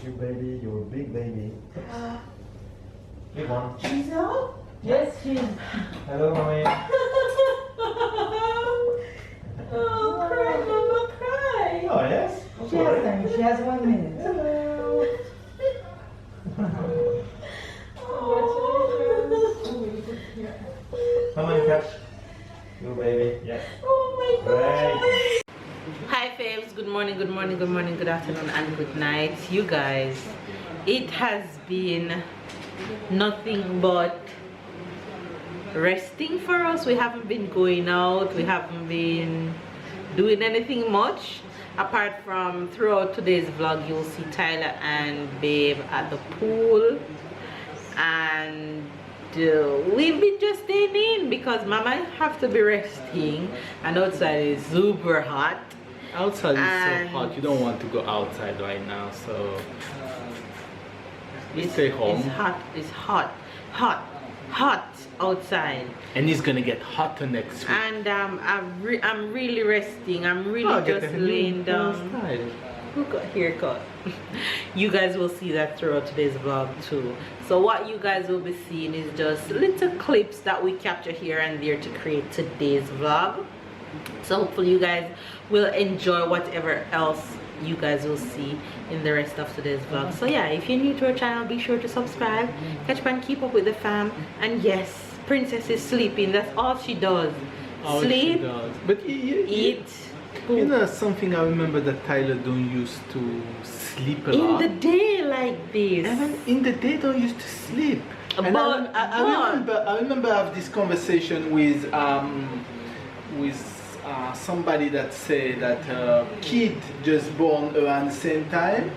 you baby, your big baby. Big one. She's up? Yes, she's. Hello, mommy. Oh, cry, mama, cry. Oh, yes? She has time. She has 1 minute. Hello. Come on, catch. Your baby. Yes. Oh my God. Great. Hi, Faves. Good morning, good morning, good morning, good afternoon, and good night. You guys, it has been nothing but resting for us. We haven't been going out. We haven't been doing anything much. Apart from throughout today's vlog, you'll see Tyler and Babe at the pool. And we've been just staying in because Mama have to be resting. And outside is super hot. Outside is so hot, you don't want to go outside right now, so we stay home. It's hot outside. And it's gonna get hotter next week. And I'm really resting. I'm really just laying down. Who got haircut? You guys will see that throughout today's vlog too. So what you guys will be seeing is just little clips that we capture here and there to create today's vlog. So hopefully you guys will enjoy whatever else you guys will see in the rest of today's vlog. So yeah, if you're new to our channel, be sure to subscribe, catch up and keep up with the fam. And yes, Princess is sleeping. That's all she does. All sleep, she does. But eat, you know something I remember that Tyler don't used to sleep a lot. in the day like this. Even in the day don't used to sleep. And I remember I have this conversation with somebody that said that her kid just born around the same time,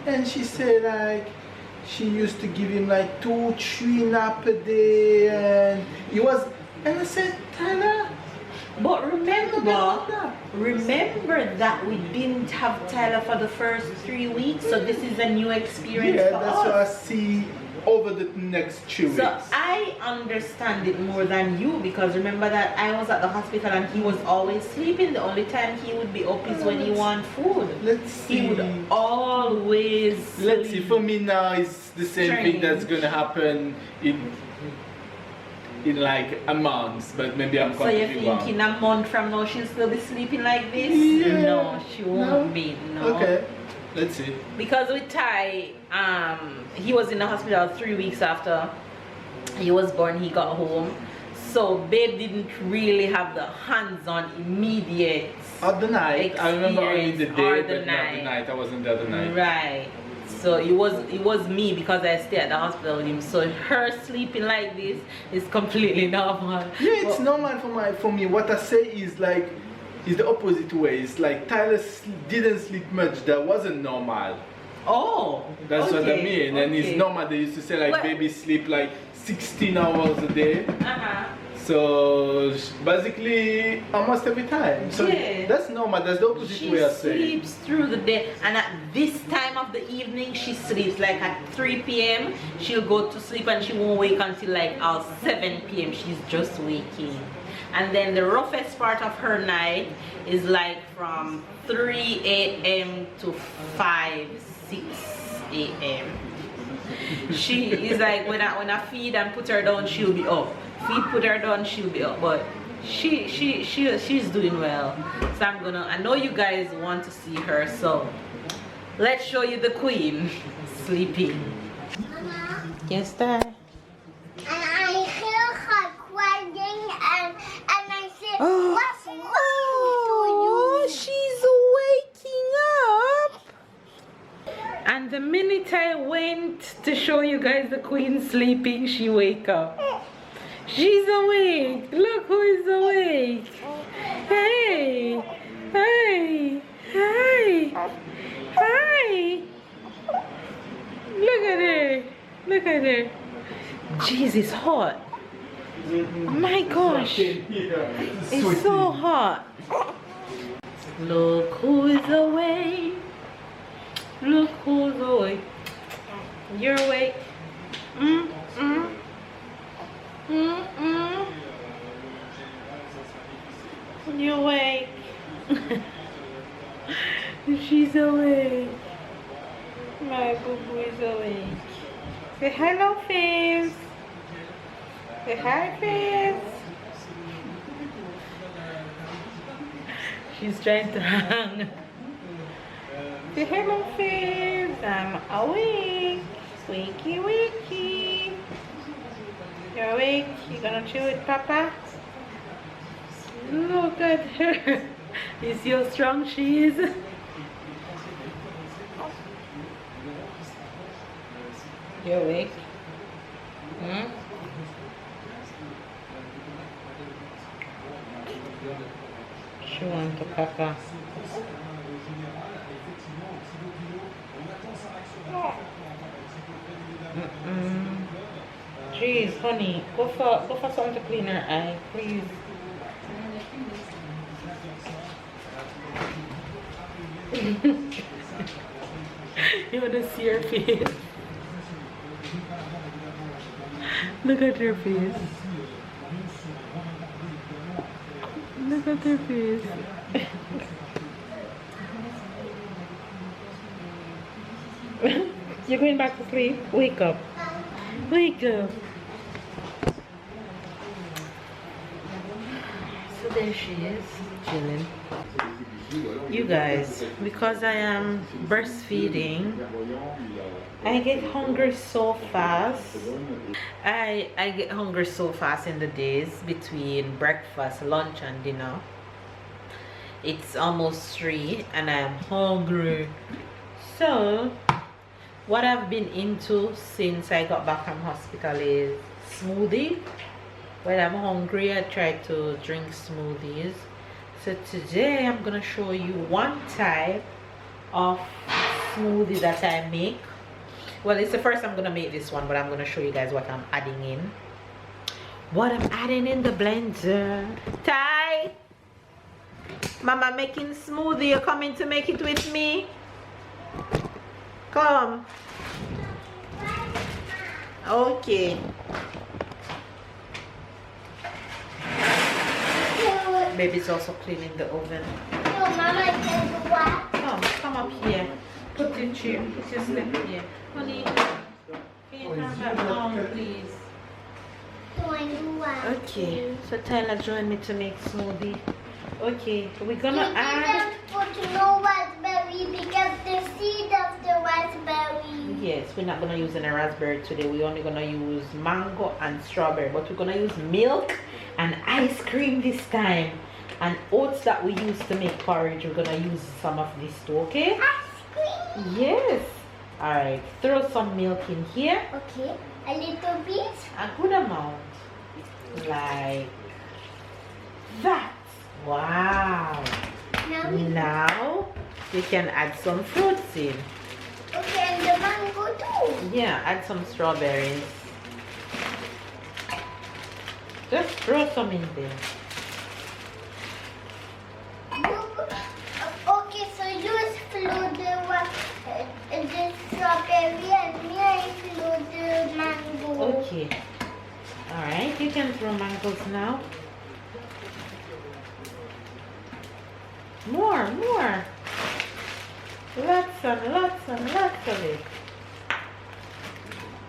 and she said like she used to give him like 2-3 naps a day, and he was, and I said, Tyler, but remember that we didn't have Tyler for the first 3 weeks, so this is a new experience for that's us. what I see over the next 2 weeks. So I understand it more than you, because remember that I was at the hospital and he was always sleeping. The only time he would be up is when he want food. Let's see. He would always sleep. Let's see. For me now, it's the same thing that's gonna happen in like a month, but maybe I'm completely wrong. So you're thinking a month from now she'll still be sleeping like this? Yeah. No, she won't be. No. Okay. Let's see. Because with Ty, he was in the hospital 3 weeks after he was born. He got home, so Babe didn't really have the hands-on immediate. Or the night. I remember only the day, or but the not the night. night. I wasn't there the night. Right. So it was me, because I stayed at the hospital with him. So her sleeping like this is completely normal. Yeah, it's normal for me. What I say is like, it's the opposite way. It's like Tyler didn't sleep much. That wasn't normal. Oh, that's what I mean. And it's normal. They used to say like babies sleep like 16 hours a day. So basically almost every time. So that's normal. That's the opposite way of saying. She sleeps through the day, and at this time of the evening she sleeps. Like at 3 p.m. she'll go to sleep and she won't wake until like 7 p.m. she's just waking. And then the roughest part of her night is like from 3 a.m. to 6 a.m. She is like, when I feed and put her down, she'll be up. Feed, put her down, she'll be up. But she's doing well. So I know you guys want to see her, so let's show you the queen sleeping. Mama? Yes, Dad. And I hear her crying, and I said, what's wrong with you? She's waking up. And the minute I went to show you guys the queen sleeping, she wake up. She's awake. Look who is awake. Hey, hey, hey, hi. Look at her. Look at her. Jeez, it's hot. My gosh. It's so hot. Look who is awake. Look who's awake. You're awake. You're awake. She's awake. My My boo-boo is awake. Say hello, Faves. Say hi, Faves. She's trying to hang. Say hello, Faves. I'm awake. Wakey, wakey. You're awake? You gonna chill with Papa? Look at her. You see how strong she is? You awake? Hmm? She wants to Papa. Jeez, honey, go for something to clean her eye, please. You want to see her face? Look at her face. Look at her face. You're going back to sleep? Wake up. Wake up. So there she is, chilling. You guys, because I am breastfeeding, I get hungry so fast. I get hungry so fast in the days between breakfast, lunch and dinner. It's almost 3 and I'm hungry. So what I've been into since I got back from hospital is smoothie. When I'm hungry, I try to drink smoothies. So today I'm gonna show you one type of smoothie that I make. Well, it's the first I'm gonna make this one, but I'm gonna show you guys what I'm adding in. What I'm adding in the blender. Ty, Mama making smoothie. You're coming to make it with me? Come. Okay. Baby's also cleaning the oven. No, Mama said what? Come up here. Put your chair. Put your slip here. Honey, can you have that arm, please? Do I do what? Okay, so Tyler joined me to make smoothie. Okay, we're You gonna add. didn't put no raspberry because the seed of the raspberry. Yes, we're not gonna use any raspberry today. We're only gonna use mango and strawberry, but we're gonna use milk and ice cream this time. And oats that we use to make porridge, we're gonna use some of this too, okay? Ice cream? Yes. Alright, throw some milk in here. Okay, a little bit. A good amount. Like that. Wow. Now you can add some fruits in. Okay, and the mango too. Yeah, add some strawberries. Just throw some in there. Okay, so you float the strawberry and me I float the mango. Okay. Alright, you can throw mangoes now. More. Lots of it.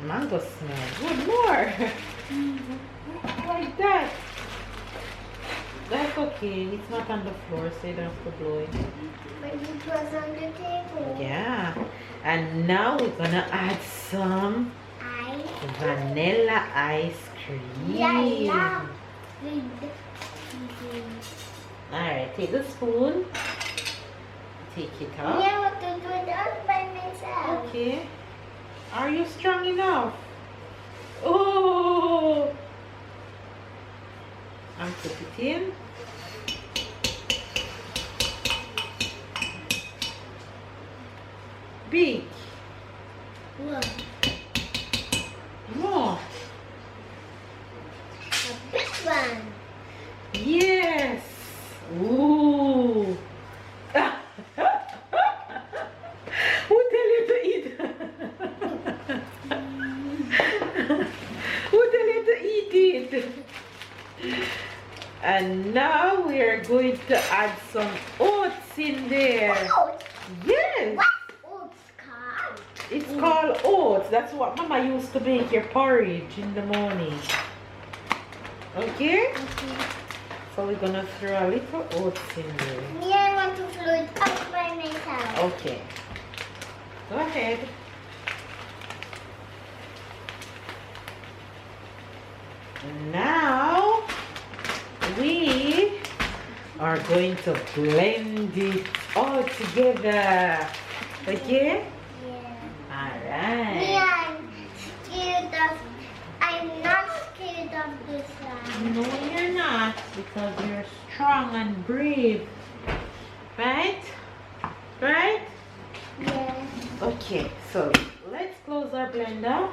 Mango smell good. More. Like that. That's okay. It's not on the floor, so you don't have to blow it. But it was on the table. Yeah. And now we're gonna add some Ice. vanilla ice cream. Yeah. Alright, take the spoon. Take it I up. have to do it all by myself. Okay. Are you strong enough? Oh! And put it in. Big. What? More. A big one. Yes. Ooh. Who tell you to eat? Who tell you to eat it? And now we are going to add some oats in there. Oats? Yes. What's oats called? It's called oats. That's what Mama used to make your porridge in the morning. Okay? So we're gonna throw a little oats in there. Me, I want to float up by myself. Okay. Go ahead. Now we are going to blend it all together. Okay? Yeah. Alright. Me, I'm not scared of this one. No, you're not, because you're strong and brave. Right? Right? Yes. Okay, so let's close our blender.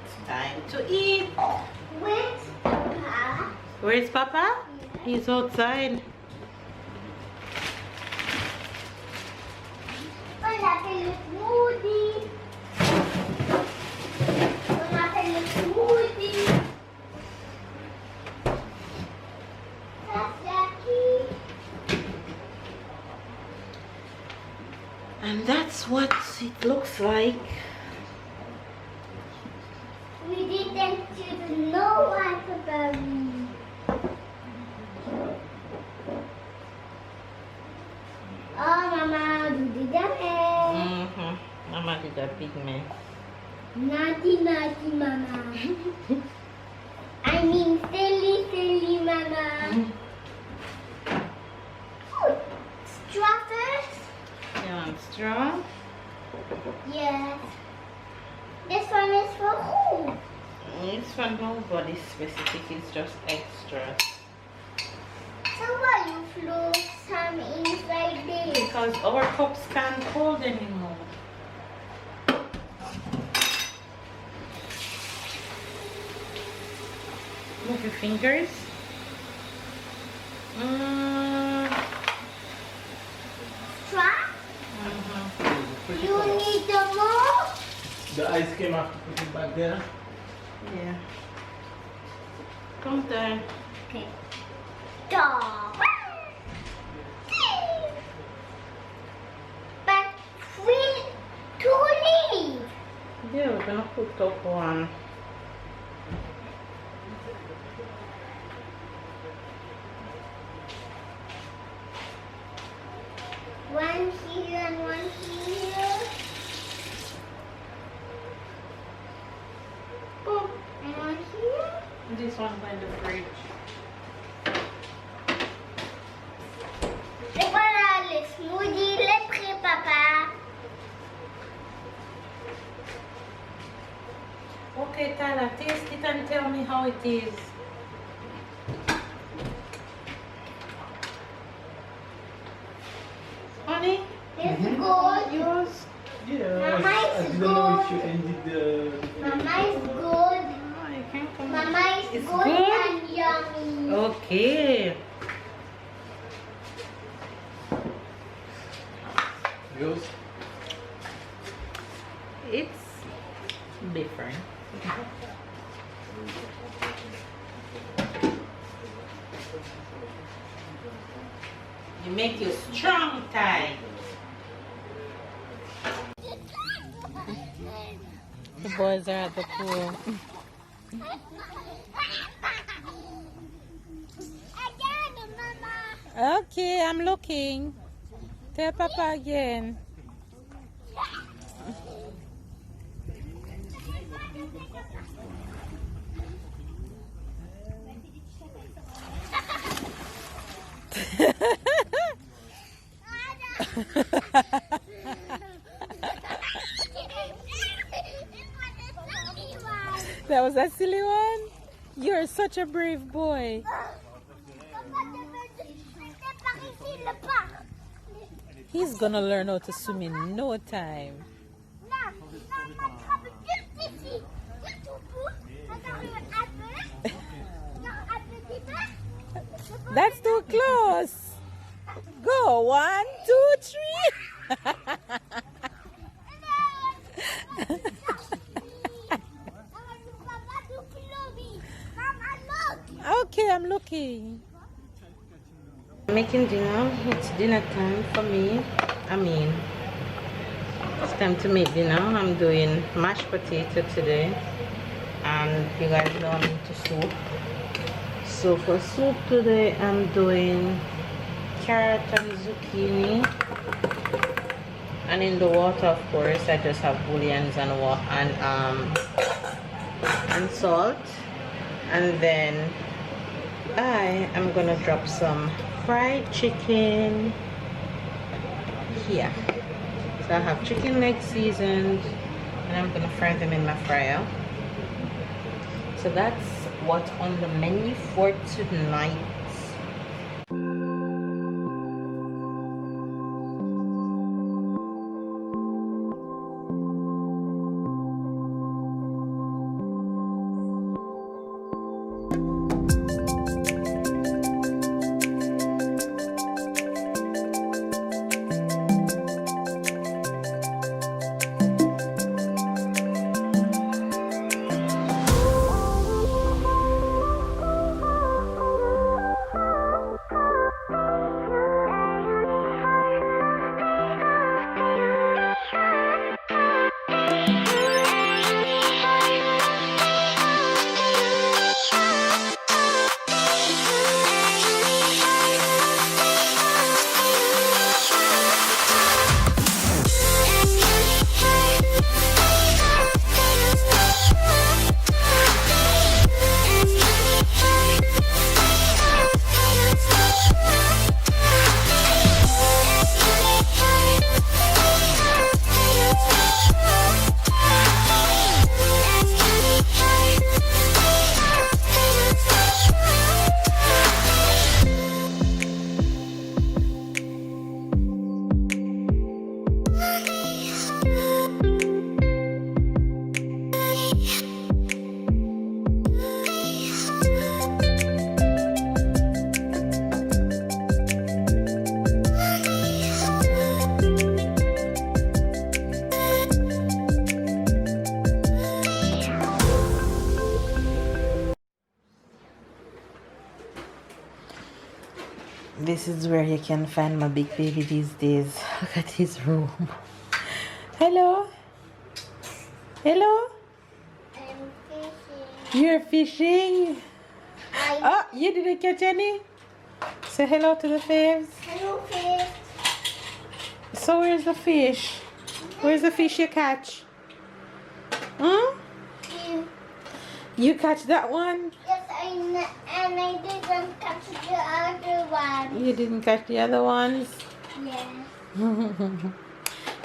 It's time to eat. Where's Papa? Where's Papa? He's outside. Wala kayo smoothie. Wala kayo smoothie. Sasaki. And that's what it looks like. We didn't choose no one about me. Oh, Mama, do the dance. Mama did a big mess. Naughty, naughty, Mama. I mean, silly, silly, Mama. Oh, straw first? You want straw? Yes. This one is for who? It's for nobody specific, it's just extra. So why you float some inside this? Because our cups can't hold anymore. Move your fingers. Straw? You need the more? The ice cream, I have to put it back there. Yeah. Come there. Okay. Dog. But two leaves. Yeah, we're gonna put up one. One here and one here. Boom. And one here. This one by the fridge. Et voilà le smoothie, il est prêt, Papa. Okay, Tyler, taste it and tell me how it is. Honey, It's good. yours? Yeah, Mama I is didn't know if good. you ended the... Mama is good. Oh, you can come. Mama is It's good, good? and yummy. Okay. Yours? It's different. You make you strong, Ty. The boys are at the pool. Again, Mama. Okay, I'm looking. Tell Papa again. That was a silly one? You're such a brave boy. He's gonna learn how to swim in no time. That's too close. Go, 1, 2, 3. Okay, I'm looking. Making dinner. It's dinner time for me. It's time to make dinner. I'm doing mashed potato today, and you guys know I'm into soup. So for soup today, I'm doing carrot and zucchini, and in the water, of course, I just have bouillons and salt, and then I am gonna drop some fried chicken here. So I have chicken leg seasoned, and I'm gonna fry them in my fryer. So that's what's on the menu for tonight. This is where you can find my big baby these days. Look at his room. Hello? Hello? I'm fishing. You're fishing? Oh, you didn't catch any? Say hello to the faves. Hello, fish. So where's the fish? Where's the fish you catch? Hmm? You catch that one? Yes, and I didn't catch the other one. You didn't catch the other ones? Yes.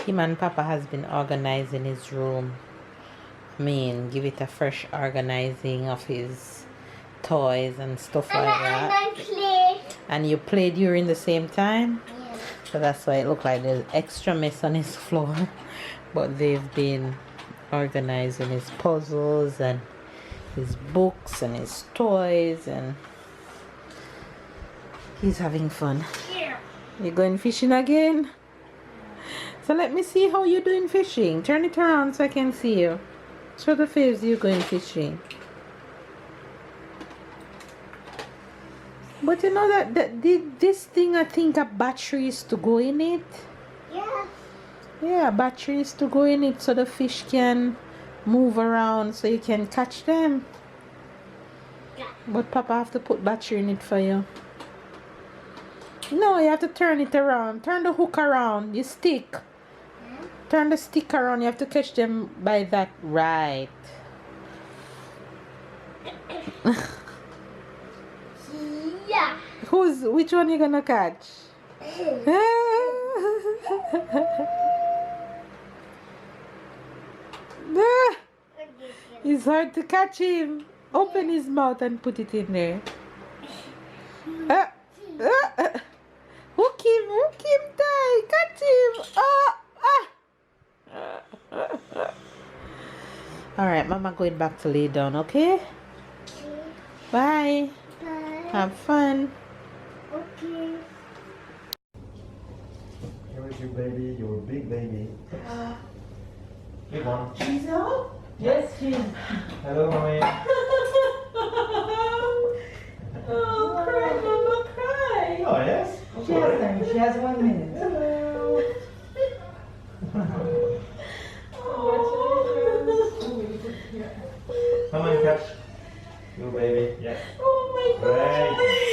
Him and Papa has been organizing his room. Give it a fresh organizing of his toys and stuff like that. And I played. And you played during the same time? Yes. So that's why it looked like there's extra mess on his floor. But they've been organizing his puzzles and his books and his toys, and he's having fun. You're going fishing again? So let me see how you're doing fishing. Turn it around so I can see you. Show the faves you're going fishing. But you know that this thing, I think a battery is to go in it. Yeah. Yeah, batteries to go in it so the fish can move around so you can catch them. Yeah. But Papa have to put battery in it for you. No, you have to turn it around. Turn the hook around. You stick. Turn the stick around. You have to catch them by that. Right. Yeah. Which one you gonna catch? It's hard to catch him. Open his mouth and put it in there. Hook him tight. Catch him. Alright, Mama going back to lay down, okay? Bye. Bye. Have fun. Okay. Here is your baby, your big baby. Big one. She's out? Yes, she's. Hello, mommy. Oh, cry, Mama, cry. Oh, yes? She has time. She has 1 minute. Come on, catch. Your baby. Yeah. Oh my god. Right.